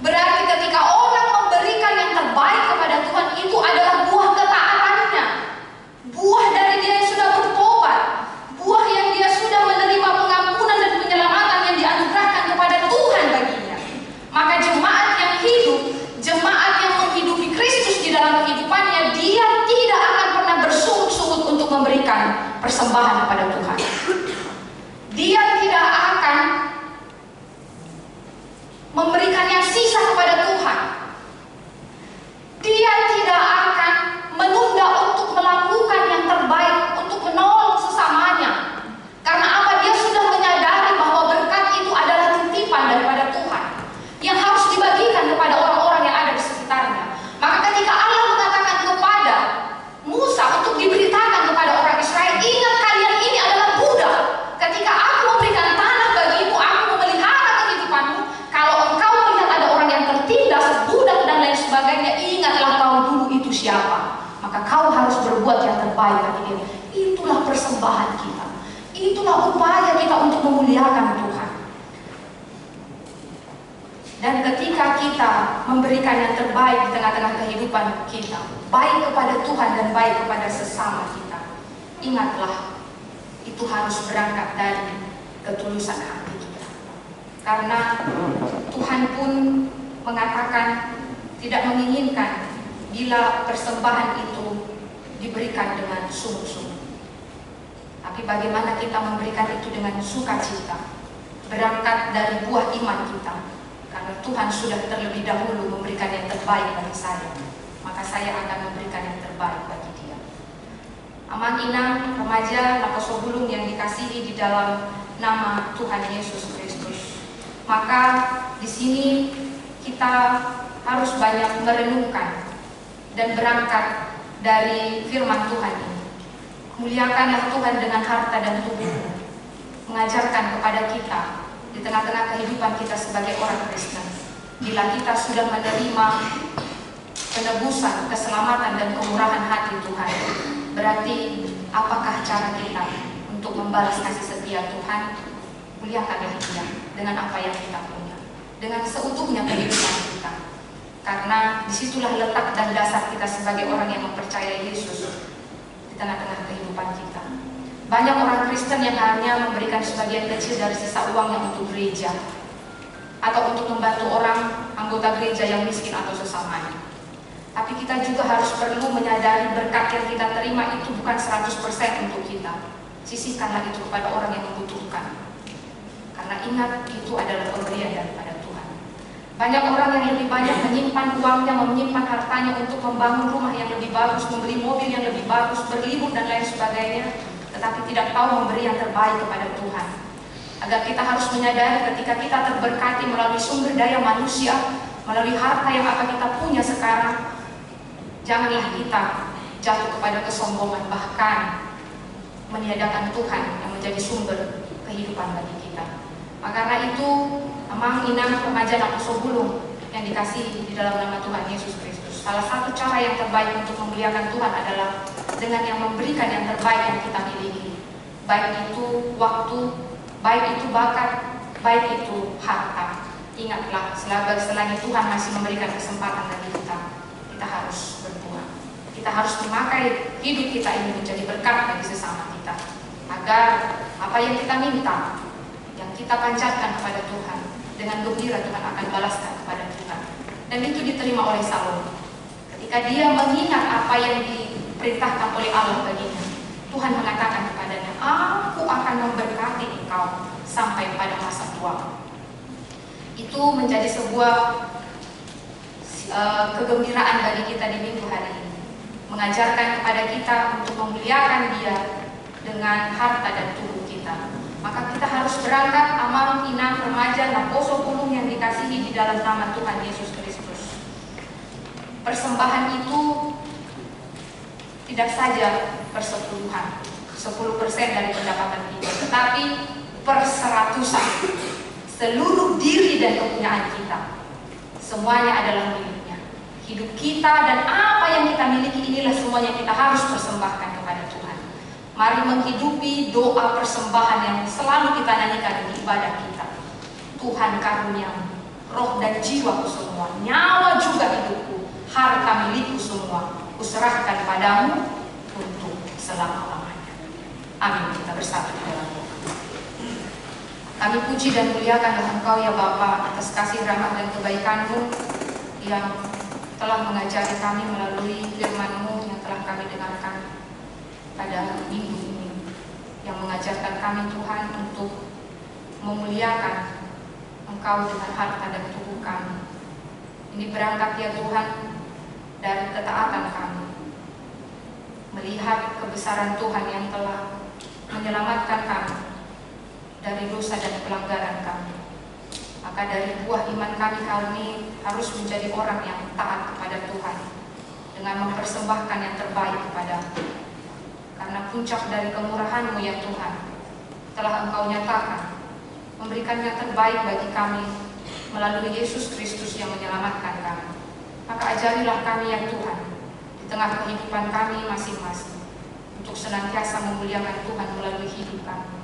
Berarti ketika orang memberikan yang terbaik kepada Tuhan, itu adalah buah ketaatannya, buah dari dia yang sudah bertobat, buah yang dia sudah menerima pengampunan dan penyelamatan yang dianugerahkan kepada Tuhan baginya. Maka jemaat yang hidup, jemaat yang menghidupi Kristus di dalam kehidupannya, dia tidak akan pernah bersungut-sungut untuk memberikan persembahan kepada Tuhan. Dia tidak akan memberikan yang sisa kepada Tuhan. Dia tidak akan menunda untuk melakukan yang terbaik, untuk menolong sesamanya. Karena apa? Dia sudah menyadari bahwa berkat itu adalah titipan daripada Tuhan yang harus dibagikan kepada orang-orang yang ada di sekitarnya. Maka ketika Allah mengatakan kepada Musa untuk diberitakan kepada orang Israel, ingat kalian ini adalah budak. Ketika aku memberikan tanah bagimu, aku memelihara kehidupanmu. Kalau engkau melihat ada orang yang tertindas, budak dan lain sebagainya, ingatlah kau dulu itu siapa. Maka kau harus berbuat yang terbaik bagi dia. Itulah persembahan kita. Itulah upaya kita untuk memuliakan Tuhan. Dan ketika kita memberikan yang terbaik di tengah-tengah kehidupan kita, baik kepada Tuhan dan baik kepada sesama kita, ingatlah, itu harus berangkat dari ketulusan hati kita. Karena Tuhan pun mengatakan tidak menginginkan bila persembahan itu diberikan dengan sungguh-sungguh. Tapi bagaimana kita memberikan itu dengan sukacita, berangkat dari buah iman kita. Karena Tuhan sudah terlebih dahulu memberikan yang terbaik bagi saya, maka saya akan memberikan yang terbaik bagi dia. Aman inang remaja Naposobulung yang dikasihi di dalam nama Tuhan Yesus Kristus. Maka di sini kita harus banyak merenungkan dan berangkat dari firman Tuhan ini. Muliakanlah Tuhan dengan harta dan tubuhmu, mengajarkan kepada kita di tengah-tengah kehidupan kita sebagai orang Kristen. Bila kita sudah menerima penebusan, keselamatan dan kemurahan hati Tuhan, berarti apakah cara kita untuk membalas kasih setia Tuhan? Muliakanlah Dia dengan apa yang kita punya, dengan seutuhnya kehidupan kita. Karena disitulah letak dan dasar kita sebagai orang yang mempercayai Yesus di tengah-tengah kehidupan kita. Banyak orang Kristen yang hanya memberikan sebagian kecil dari sisa uangnya untuk gereja, atau untuk membantu orang anggota gereja yang miskin atau sesamanya. Tapi kita juga harus perlu menyadari berkat yang kita terima itu bukan 100% untuk kita. Sisihkanlah itu kepada orang yang membutuhkan. Karena ingat, itu adalah pemberian daripada Tuhan. Banyak orang yang lebih banyak menyimpan uangnya, menyimpan hartanya untuk membangun rumah yang lebih bagus, membeli mobil yang lebih bagus, berlibur dan lain sebagainya, tetapi tidak tahu memberi yang terbaik kepada Tuhan. Agar kita harus menyadari ketika kita terberkati melalui sumber daya manusia, melalui harta yang apa kita punya sekarang, janganlah kita jatuh kepada kesombongan, bahkan meniadakan Tuhan yang menjadi sumber kehidupan bagi kita. Maka karena itu, amang inang remaja Naposobulung yang dikasihi di dalam nama Tuhan Yesus Kristus, salah satu cara yang terbaik untuk memuliakan Tuhan adalah dengan yang memberikan yang terbaik yang kita miliki. Baik itu waktu, baik itu bakat, baik itu harta. Ingatlah, selagi Tuhan masih memberikan kesempatan bagi kita, kita harus berbuat. Kita harus memakai hidup kita ini menjadi berkat bagi sesama kita, agar apa yang kita minta, yang kita panjatkan kepada Tuhan, dengan gembira Tuhan akan balaskan kepada Tuhan. Dan itu diterima oleh Salomo. Ketika dia mengingat apa yang diperintahkan oleh Allah baginya, Tuhan mengatakan kepadanya, aku akan memberkati engkau sampai pada masa tua. Itu menjadi sebuah kegembiraan bagi kita di minggu hari ini, mengajarkan kepada kita untuk memuliakan Dia dengan harta dan tubuh kita. Maka kita harus berangkat amal inang remaja Naposobulung yang dikasihi di dalam nama Tuhan Yesus Kristus. Persembahan itu tidak saja persepuluhan, 10% dari pendapatan kita, tetapi per-100-an. Seluruh diri dan kepunyaan kita, semuanya adalah miliknya. Hidup kita dan apa yang kita miliki inilah semuanya kita harus persembahkan kepada Tuhan. Mari menghidupi doa persembahan yang selalu kita nyanyikan di ibadah kita. Tuhan karuniamu, roh dan jiwaku semua, nyawa juga hidupku, harta milikku semua, kuserahkan padamu untuk selama-lamanya. Amin. Kita bersatu di dalam doa. Kami puji dan muliakanlah Engkau ya Bapa atas kasih rahmat dan kebaikan-Mu yang telah mengajari kami melalui firman-Mu yang telah kami dengarkan pada minggu ini, yang mengajarkan kami Tuhan untuk memuliakan Engkau dengan harta dan tubuh kami. Ini berangkat ya Tuhan dari ketaatan kami, melihat kebesaran Tuhan yang telah menyelamatkan kami dari dosa dan pelanggaran kami. Maka dari buah iman kami harus menjadi orang yang taat kepada Tuhan dengan mempersembahkan yang terbaik kepada-Mu. Karena puncak dari kemurahan-Mu ya Tuhan telah Engkau nyatakan memberikan yang terbaik bagi kami melalui Yesus Kristus yang menyelamatkan kami. Maka ajarilah kami ya Tuhan di tengah kehidupan kami masing-masing, untuk senantiasa memuliakan Tuhan melalui hidup kami.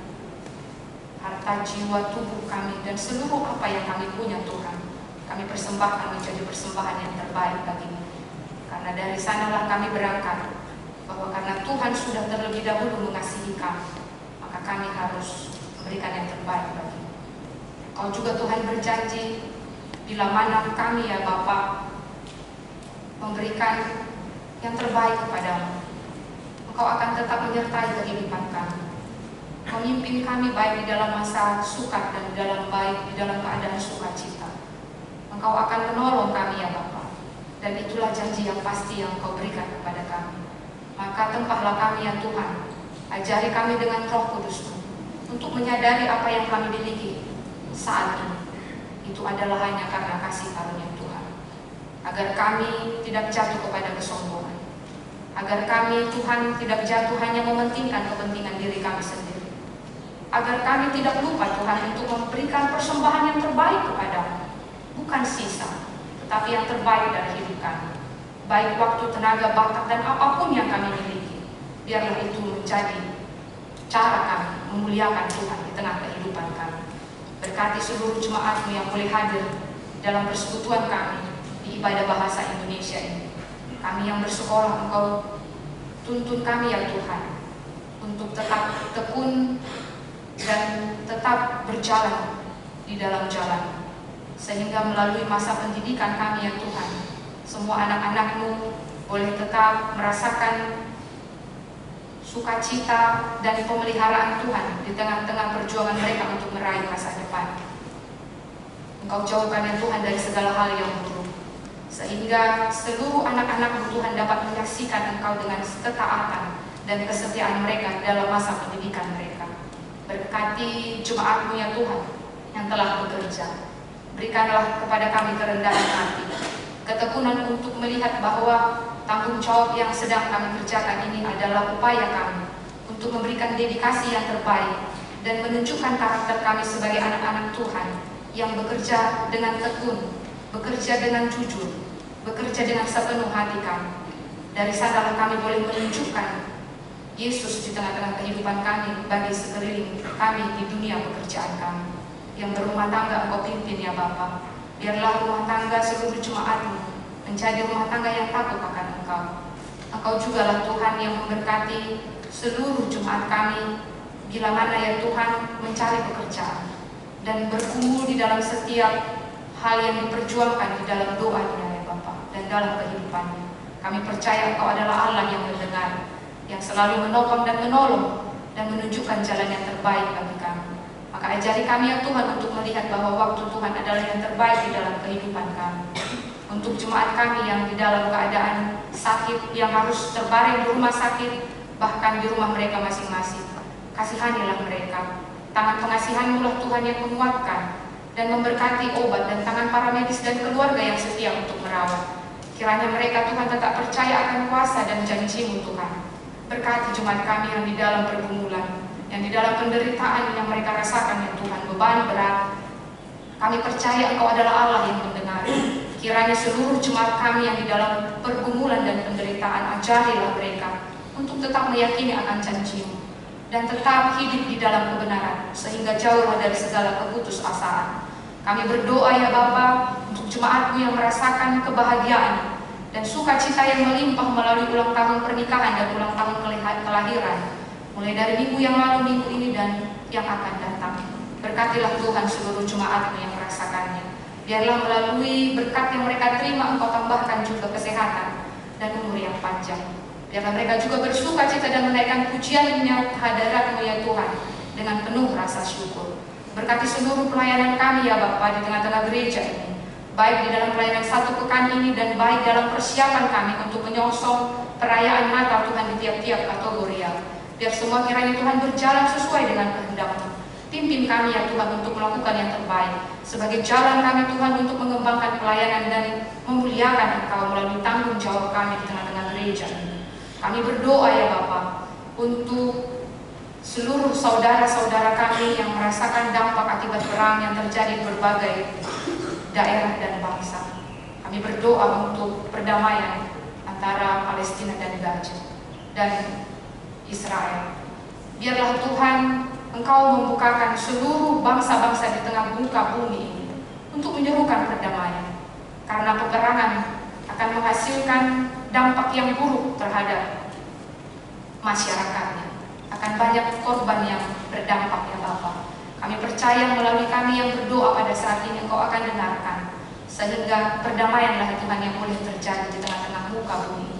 Harta, jiwa, tubuh kami, dan seluruh apa yang kami punya Tuhan, kami persembahkan menjadi persembahan yang terbaik bagimu. Karena dari sanalah kami berangkat, bahwa karena Tuhan sudah terlebih dahulu mengasihi kami, maka kami harus memberikan yang terbaik bagimu. Kau juga Tuhan berjanji, bila mana kami ya Bapa memberikan yang terbaik kepadamu, Engkau akan tetap menyertai kehidupan kami, memimpin kami baik di dalam masa sukar dan di dalam keadaan sukacita. Engkau akan menolong kami ya Bapa, dan itulah janji yang pasti yang Engkau berikan kepada kami. Maka tempahlah kami ya Tuhan, ajari kami dengan Roh Kudus-Mu untuk menyadari apa yang kami miliki saat ini. Itu adalah hanya karena kasih karunia Tuhan, agar kami tidak jatuh kepada kesombongan, agar kami Tuhan tidak jatuh hanya mementingkan kepentingan diri kami sendiri, agar kami tidak lupa Tuhan untuk memberikan persembahan yang terbaik kepadamu, bukan sisa, tetapi yang terbaik dari hidup kami, baik waktu, tenaga, bakat, dan apapun yang kami miliki. Biarlah itu menjadi cara kami memuliakan Tuhan di tengah kehidupan kami. Berkati seluruh jemaat-Mu yang boleh hadir dalam persekutuan kami di ibadah bahasa Indonesia ini. Kami yang bersekolah, Engkau tuntun kami ya Tuhan untuk tetap tekun dan tetap berjalan di dalam jalan, sehingga melalui masa pendidikan kami ya Tuhan, semua anak-anak-Mu boleh tetap merasakan sukacita dan pemeliharaan Tuhan di tengah-tengah perjuangan mereka untuk meraih masa depan. Engkau jauhkan ya Tuhan dari segala hal yang buruk, sehingga seluruh anak-anak-Mu Tuhan dapat menyaksikan Engkau dengan ketaatan dan kesetiaan mereka dalam masa pendidikan mereka. Berkati jemaat-Mu ya Tuhan yang telah bekerja. Berikanlah kepada kami kerendahan hati, ketekunan untuk melihat bahwa tanggung jawab yang sedang kami kerjakan ini adalah upaya kami untuk memberikan dedikasi yang terbaik dan menunjukkan karakter kami sebagai anak-anak Tuhan yang bekerja dengan tekun, bekerja dengan jujur, bekerja dengan sepenuh hati kami. Dari sanalah kami boleh menunjukkan Yesus di tengah-tengah kehidupan kami bagi sekeliling kami di dunia pekerjaan kami. Yang berumah tangga Engkau pimpin ya Bapa. Biarlah rumah tangga seluruh jemaat-Mu menjadi rumah tangga yang takut akan Engkau. Engkau jugalah Tuhan yang memberkati seluruh jemaat kami, bila mana ya Tuhan mencari pekerjaan dan berkumpul di dalam setiap hal yang diperjuangkan di dalam doanya ya Bapa dan dalam kehidupannya. Kami percaya Engkau adalah Allah yang mendengar, yang selalu menopang dan menolong dan menunjukkan jalan yang terbaik bagi kami. Maka ajari kami ya Tuhan untuk melihat bahwa waktu Tuhan adalah yang terbaik di dalam kehidupan kami. Untuk jemaat kami yang di dalam keadaan sakit, yang harus terbaring di rumah sakit, bahkan di rumah mereka masing-masing, kasihanilah mereka. Tangan pengasihan-Mu lah Tuhan yang menguatkan dan memberkati obat dan tangan para medis dan keluarga yang setia untuk merawat. Kiranya mereka Tuhan tetap percaya akan kuasa dan janji-Mu Tuhan. Berkati jemaat kami yang di dalam pergumulan, yang di dalam penderitaan yang mereka rasakan ya Tuhan, beban berat. Kami percaya Engkau adalah Allah yang mendengar. Kiranya seluruh jemaat kami yang di dalam pergumulan dan penderitaan, ajarilah mereka untuk tetap meyakini akan janji-Mu dan tetap hidup di dalam kebenaran, sehingga jauhlah dari segala keputusasaan. Kami berdoa ya Bapa untuk jemaat-Mu yang merasakan kebahagiaan dan sukacita yang melimpah melalui ulang tahun pernikahan dan ulang tahun kelahiran, mulai dari minggu yang lalu, minggu ini, dan yang akan datang. Berkatilah Tuhan seluruh jemaat-Mu yang merasakannya. Biarlah melalui berkat yang mereka terima, Engkau tambahkan juga kesehatan dan umur yang panjang. Biarlah mereka juga bersukacita dan menaikkan pujian-Nya kehadirat-Mu ya Tuhan dengan penuh rasa syukur. Berkati seluruh pelayanan kami ya Bapa di tengah-tengah gereja ini, baik di dalam pelayanan satu pekan ini dan baik dalam persiapan kami untuk menyongsong perayaan Natal Tuhan di tiap-tiap kategori. Biar semua kiranya Tuhan berjalan sesuai dengan kehendak-Mu. Pimpin kami ya Tuhan untuk melakukan yang terbaik sebagai jalan kami Tuhan untuk mengembangkan pelayanan dan memuliakan Engkau melalui tanggung jawab kami di tengah-tengah gereja ini. Kami berdoa ya Bapa untuk seluruh saudara-saudara kami yang merasakan dampak akibat perang yang terjadi di berbagai daerah dan bangsa. Kami berdoa untuk perdamaian antara Palestina dan Gaza dan Israel. Biarlah Tuhan, Engkau membukakan seluruh bangsa-bangsa di tengah muka bumi ini untuk menyerukan perdamaian, karena peperangan akan menghasilkan dampak yang buruk terhadap masyarakatnya. Akan banyak korban yang berdampak ya Bapa. Kami percaya melalui kami yang berdoa pada saat ini Engkau akan dengarkan, sehingga perdamaianlah Tuhan yang boleh terjadi di tengah-tengah muka bumi ini.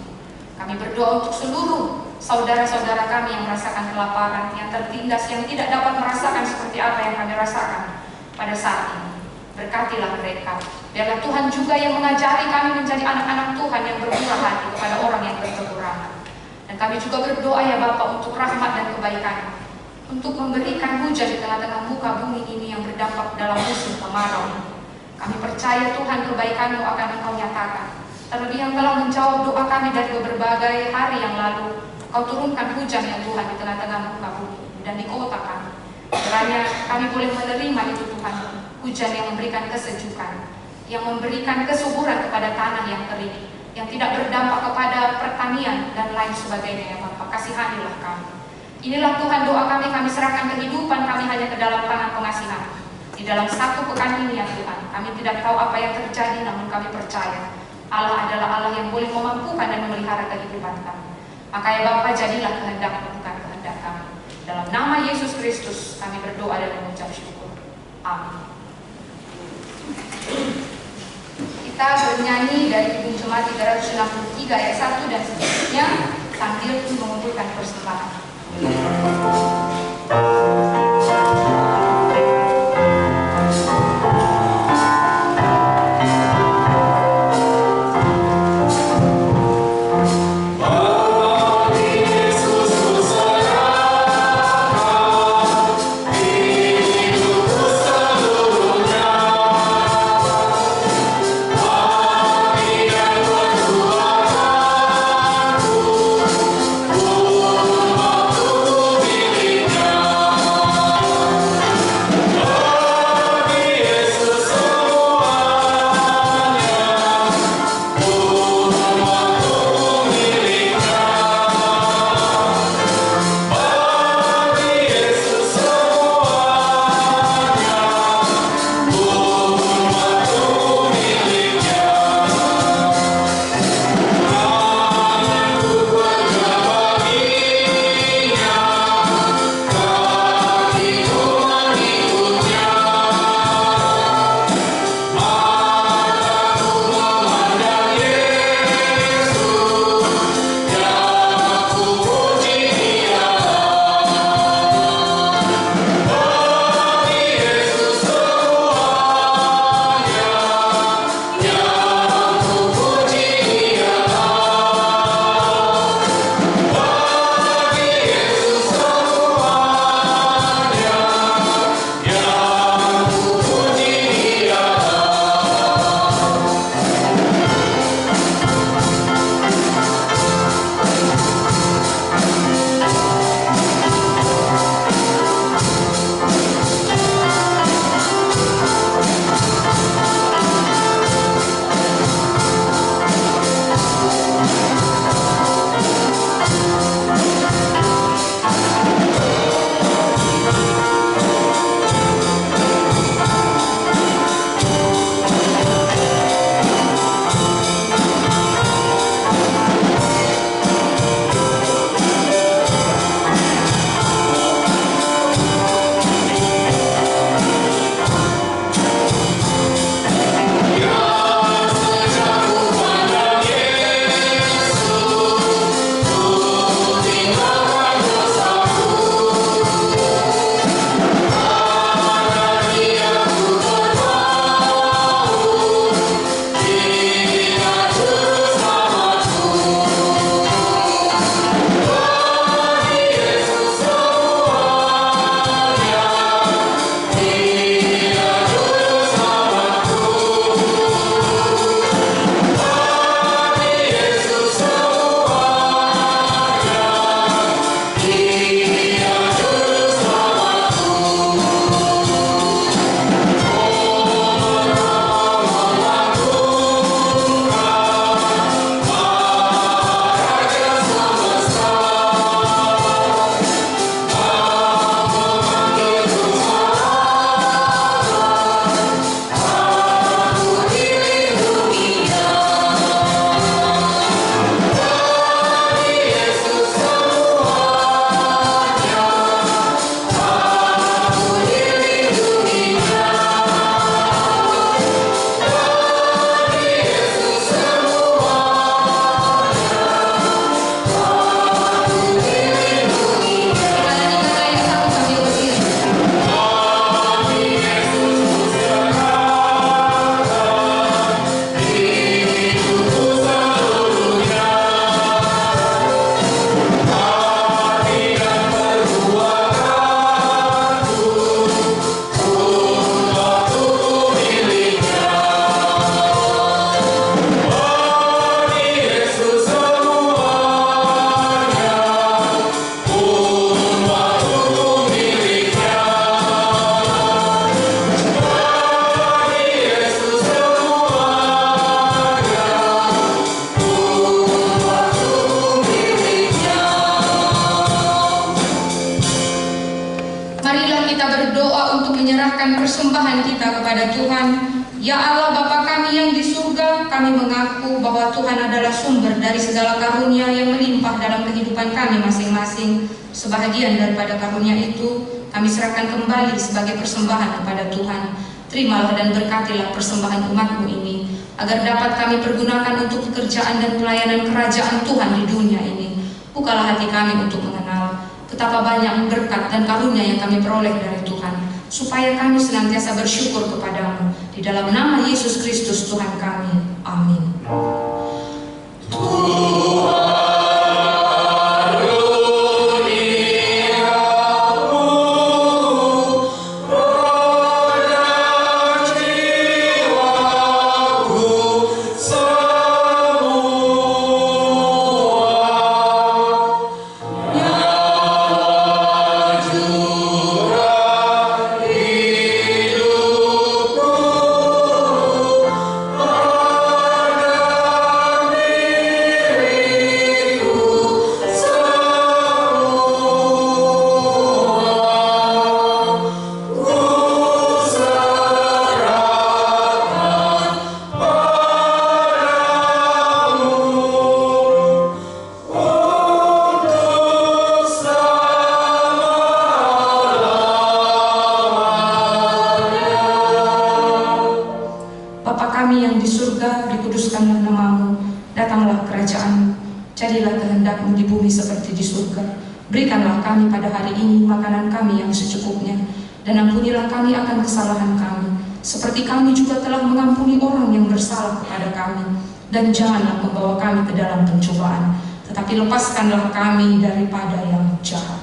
Kami berdoa untuk seluruh saudara-saudara kami yang merasakan kelaparan, yang tertindas, yang tidak dapat merasakan seperti apa yang kami rasakan pada saat ini. Berkatilah mereka. Biarlah Tuhan juga yang mengajari kami menjadi anak-anak Tuhan yang bermurah hati kepada orang yang berkekurangan. Dan kami juga berdoa ya Bapa untuk rahmat dan kebaikan, untuk memberikan hujan di tengah-tengah muka bumi ini yang berdampak dalam musim kemarau ini. Kami percaya Tuhan kebaikan-Mu akan Engkau nyatakan. Terlebih yang telah menjawab doa kami dari berbagai hari yang lalu, Kau turunkan hujan ya Tuhan di tengah-tengah muka bumi dan di kota kami. Kiranya kami boleh menerima itu Tuhan, hujan yang memberikan kesejukan, yang memberikan kesuburan kepada tanah yang kering, yang tidak berdampak kepada pertanian dan lain sebagainya ya Bapa. Kasihanilah kami. Inilah Tuhan doa kami serahkan kehidupan kami hanya ke dalam tangan pengasihan. Di dalam satu pekan ini ya Tuhan, kami tidak tahu apa yang terjadi, namun kami percaya Allah adalah Allah yang boleh memampukan dan memelihara kehidupan kami. Maka ya Bapa, jadilah kehendak-Mu bukan kehendak kami. Dalam nama Yesus Kristus kami berdoa dan mengucap syukur. Amin. Kita bernyanyi dari Kidung Jemaat 363 ayat 1 dan seterusnya sambil mengumpulkan persembahan. Bili persembahan kita kepada Tuhan. Ya Allah Bapa kami yang di surga, kami mengaku bahwa Tuhan adalah sumber dari segala karunia yang melimpah dalam kehidupan kami masing-masing. Sebahagian daripada karunia itu kami serahkan kembali sebagai persembahan kepada Tuhan. Terimalah dan berkatilah persembahan umat-Mu ini, agar dapat kami pergunakan untuk pekerjaan dan pelayanan kerajaan Tuhan di dunia ini. Bukalah hati kami untuk mengenal betapa banyak berkat dan karunia yang kami peroleh dari Tuhan, supaya kami senantiasa bersyukur kepadamu. Di dalam nama Yesus Kristus Tuhan kami. Amin. Dikuduskanlah namamu, datanglah kerajaan-Mu, jadilah kehendak-Mu di bumi seperti di surga. Berikanlah kami pada hari ini makanan kami yang secukupnya, dan ampunilah kami akan kesalahan kami, seperti kami juga telah mengampuni orang yang bersalah kepada kami. Dan janganlah membawa kami ke dalam pencobaan, tetapi lepaskanlah kami daripada yang jahat.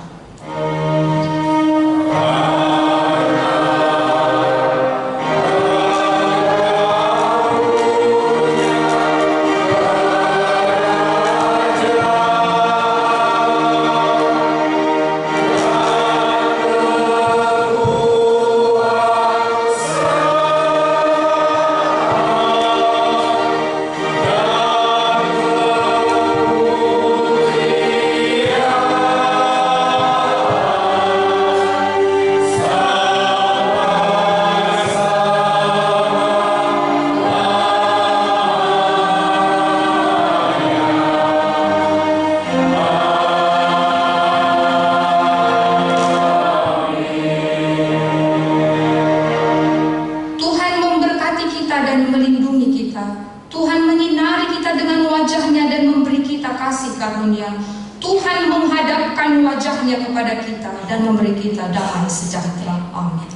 Tuhan menghadapkan wajahnya kepada kita dan memberi kita damai sejahtera. Amin.